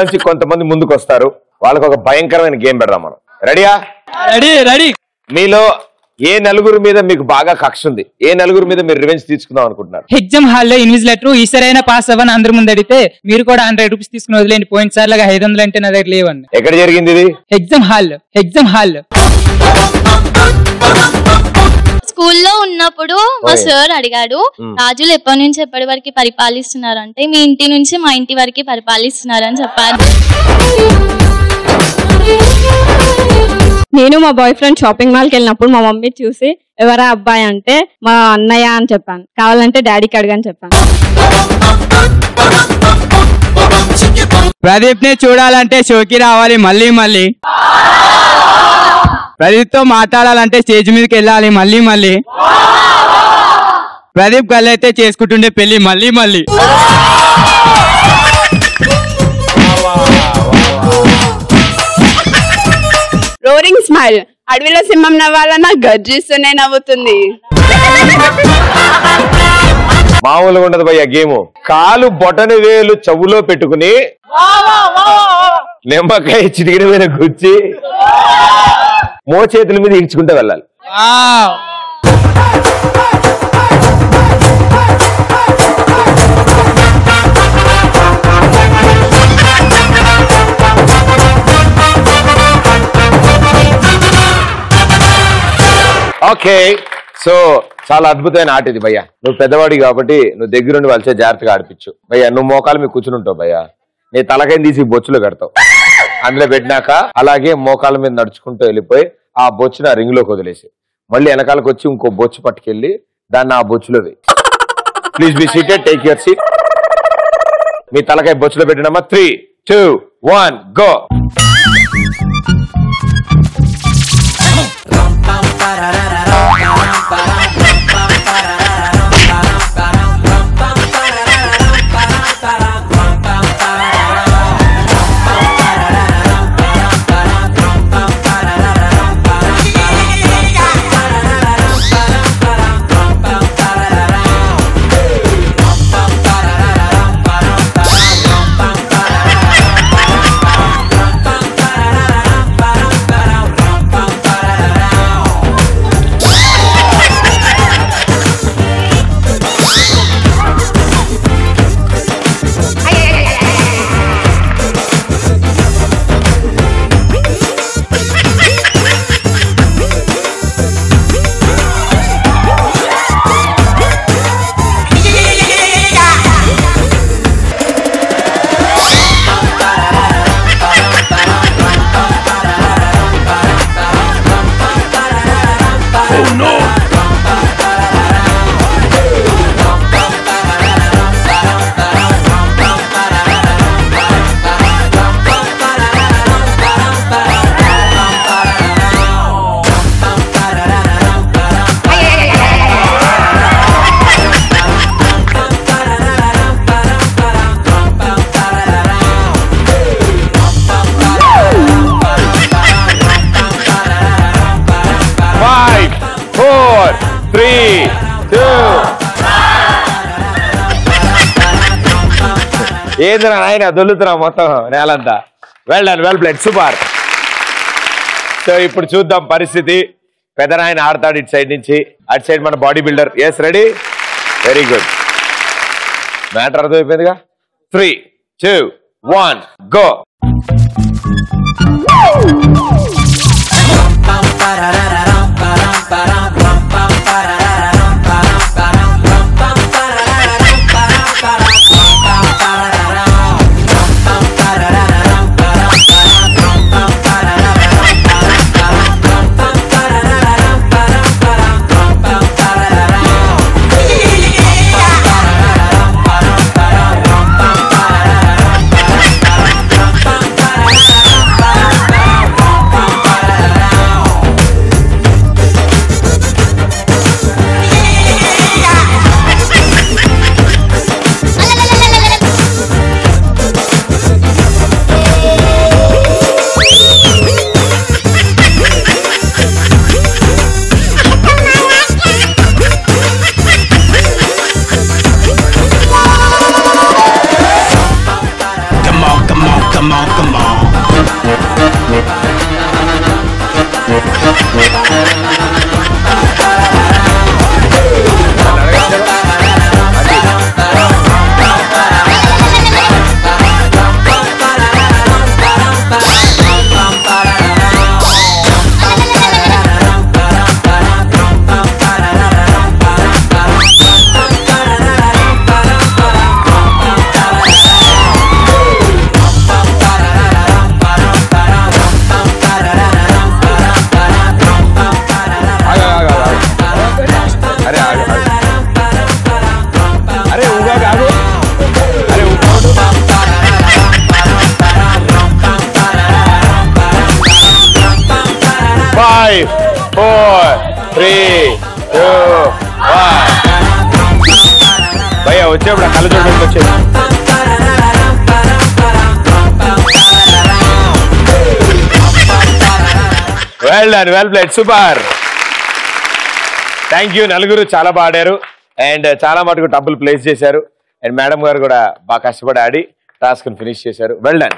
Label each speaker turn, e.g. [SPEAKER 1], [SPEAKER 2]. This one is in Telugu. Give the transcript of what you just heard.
[SPEAKER 1] నుంచి కొంతమంది ముందుకు వస్తారు. వాళ్ళకి ఒక భయంకరమైన గేమ్ పెడదాం మనం. రెడీయా?
[SPEAKER 2] రెడీ.
[SPEAKER 1] మీలో ఏ నలుగురు మీద మీకు బాగా కక్ష ఉంది? ఏ నలుగురు మీద మీరు రివెంజ్ తీసుకుందాం అనుకుంటున్నారు?
[SPEAKER 2] ఎగ్జామ్ హాల్లో ఇన్విజిలేటర్ ఈసారైనా పాస్ అవ్వని అందరి ముందు అడిగితే మీరు కూడా 100 రూపీస్ తీసుకుని వదిలేండి. పోయిన సార్ లాగా 500 అంటే నా దగ్గర లేవండి.
[SPEAKER 1] ఎక్కడ జరిగింది ఇది?
[SPEAKER 2] Exam hall.
[SPEAKER 3] స్కూల్లో ఉన్నప్పుడు మా సార్ అడిగాడు, రాజులు ఎప్పటి నుంచి ఎప్పటి వరకు పరిపాలిస్తున్నారు అంటే మీ ఇంటి నుంచి మా ఇంటి వరకు పరిపాలిస్తున్నారు అని చెప్పారు.
[SPEAKER 4] నేను మా బాయ్ ఫ్రెండ్ షాపింగ్ మాల్కి వెళ్ళినప్పుడు మా మమ్మీ చూసి ఎవరా అబ్బాయి అంటే మా అన్నయ్య అని చెప్పాను. కావాలంటే డాడీకి అడగని చెప్పాను.
[SPEAKER 2] ప్రదీప్ ని చూడాలంటే షోకి రావాలి మళ్ళీ. ప్రదీప్ తో మాట్లాడాలంటే స్టేజ్ మీదకి వెళ్ళాలి మళ్ళీ. ప్రదీప్ గల్లైతే చేసుకుంటుండే పెళ్లి మళ్ళీ.
[SPEAKER 4] Roaring smile. అడవిలో సింహం నవ్వాలన్నా గర్జిస్తూనే నవ్వుతుంది.
[SPEAKER 1] మామూలుగా ఉండదు భయ్య గేమ్. కాలు బొటన వేలు చెవులో పెట్టుకుని నిమ్మకాయ చిటికిన మీద గుచ్చి మోచేతుల మీద ఈడ్చుకుంటూ వెళ్ళాలి. ఓకే, సో చాలా అద్భుతమైన ఆట ఇది భయ్యా. నువ్వు పెద్దవాడి కాబట్టి నువ్వు దగ్గరుండి వాళ్ళచే జాగ్రత్తగా ఆడిపించు భయ్యా. నువ్వు మోకాలు మీద కూర్చుని ఉంటావు భయ్యా. నీ తలకాయని తీసి బొచ్చులో కడతావు. అందులో పెట్టినాక అలాగే మోకాల మీద నడుచుకుంటూ వెళ్ళిపోయి ఆ బొచ్చుని ఆ రింగులోకి వదిలేసి మళ్ళీ వెనకాలకు వచ్చి ఇంకో బొచ్చు పట్టుకెళ్ళి దాన్ని ఆ బొచ్చులో వేయి. Please be seated, take your seat. మీ తలకాయ బొచ్చులో పెట్టినమ్మా. 3, 2, 1 గో. ఏంద్రా ఆయన దొల్లుతున్నా మొత్తం నేలంతా. Well done, well played, super. So ఇప్పుడు చూద్దాం పరిస్థితి. పెదనాయన ఆడతాడు ఇటు సైడ్ నుంచి, అటు సైడ్ మన body builder. Yes, ready? Very good. Matter అర్థమైపోయిందిగా. 3, 2, 1 గో. 5 4 3 2 1 భయ్యా వచ్చేప్పుడు కళ్ళు చూడడానికి వచ్చేది. Well done, well played, super. Thank you. నలుగురు చాలా బాగా ఆడారు అండ్ చాలా మటుకు డబ్బులు ప్లేస్ చేశారు అండ్ మేడం గారు కూడా బాగా కష్టపడి ఆడి టాస్క్ ఫినిష్ చేశారు. Well done.